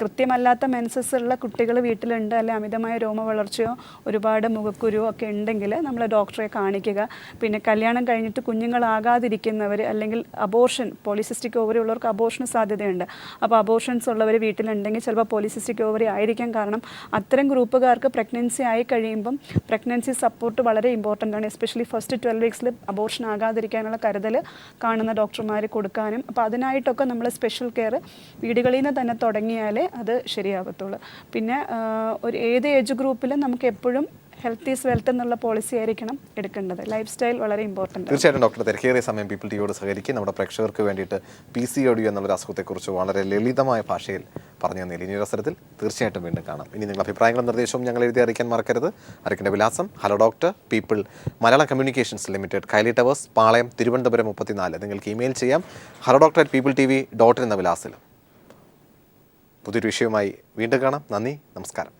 കൃത്യമല്ലാത്ത മെൻസസ് ഉള്ള കുട്ടികൾ വീട്ടിലുണ്ട്, അല്ലെങ്കിൽ അമിതമായ രോമ വളർച്ചയോ ഒരുപാട് മുഖക്കുരുവോ ഒക്കെ ഉണ്ടെങ്കിൽ നമ്മൾ ഡോക്ടറെ കാണിക്കുക. പിന്നെ കല്യാണം കഴിഞ്ഞിട്ട് കുഞ്ഞുങ്ങളാകാതിരിക്കുന്നവർ, അല്ലെങ്കിൽ അബോർഷൻ, പോളിസിസ്റ്റിക് ഓവറി ഉള്ളവർക്ക് അബോർഷന് സാധ്യതയുണ്ട്. അപ്പോൾ അബോർഷൻസ് ഉള്ളവർ വീട്ടിലുണ്ടെങ്കിൽ ചിലപ്പോൾ പോളിസിസ്റ്റിക് ഓവറി ആയിരിക്കാം. കാരണം അത്തരം ഗ്രൂപ്പുകാർക്ക് പ്രഗ്നൻസി ആയി കഴിയുമ്പം പ്രഗ്നൻസി സപ്പോർട്ട് വളരെ ഇമ്പോർട്ടൻ്റ് ആണ്. എസ്പെഷ്യലി ഫസ്റ്റ് 12 വീക്സിൽ അബോർഷൻ ആകാതിരിക്കാനുള്ള കരുതൽ കാണുന്ന ഡോക്ടർമാർ കൊടുക്കാനും. അപ്പോൾ അതിനായിട്ടൊക്കെ നമ്മൾ സ്പെഷ്യൽ കെയർ വീടുകളിൽ നിന്ന് തന്നെ തുടങ്ങിയാലേ അത് ശരിയാകത്തുള്ളൂ. പിന്നെ ഒരു ഏത് ഏജ് ഗ്രൂപ്പിലും നമുക്ക് എപ്പോഴും ഹെൽത്ത് ഈസ് വെൽത്ത് എന്നുള്ള പോളിസി ആയിരിക്കണം എടുക്കേണ്ടത്. ലൈഫ് സ്റ്റൈൽ വളരെ ഇമ്പോർട്ടൻ്റ്. തീർച്ചയായിട്ടും ഡോക്ടർ തിരക്കേറിയ സമയം പീപ്പിൾ ടിവിയോട് സഹകരിക്കും. നമ്മുടെ പ്രേക്ഷകർക്ക് വേണ്ടിയിട്ട് PCOD എന്നുള്ളൊരു അസുഖത്തെക്കുറിച്ച് വളരെ ലളിതമായ ഭാഷയിൽ പറഞ്ഞു തന്നില്ല. ഇനി ഒരു അവസരത്തിൽ തീർച്ചയായിട്ടും വീണ്ടും കാണാം. ഇനി നിങ്ങളുടെ അഭിപ്രായങ്ങളും നിർദ്ദേശവും ഞങ്ങൾ എഴുതി അറിയിക്കാൻ മറക്കരുത്. അറിയിക്കേണ്ട വിലാസം hello doctor people Malayalam communications limited, Kairali towers, Palayam, Thiruvananthapuram 34. നിങ്ങൾക്ക് ഇമെയിൽ ചെയ്യാം hello@peopletv.in എന്ന വിലാസത്തിൽ. പുതിയൊരു വിഷയവുമായി വീണ്ടും കാണാം. നന്ദി, നമസ്കാരം.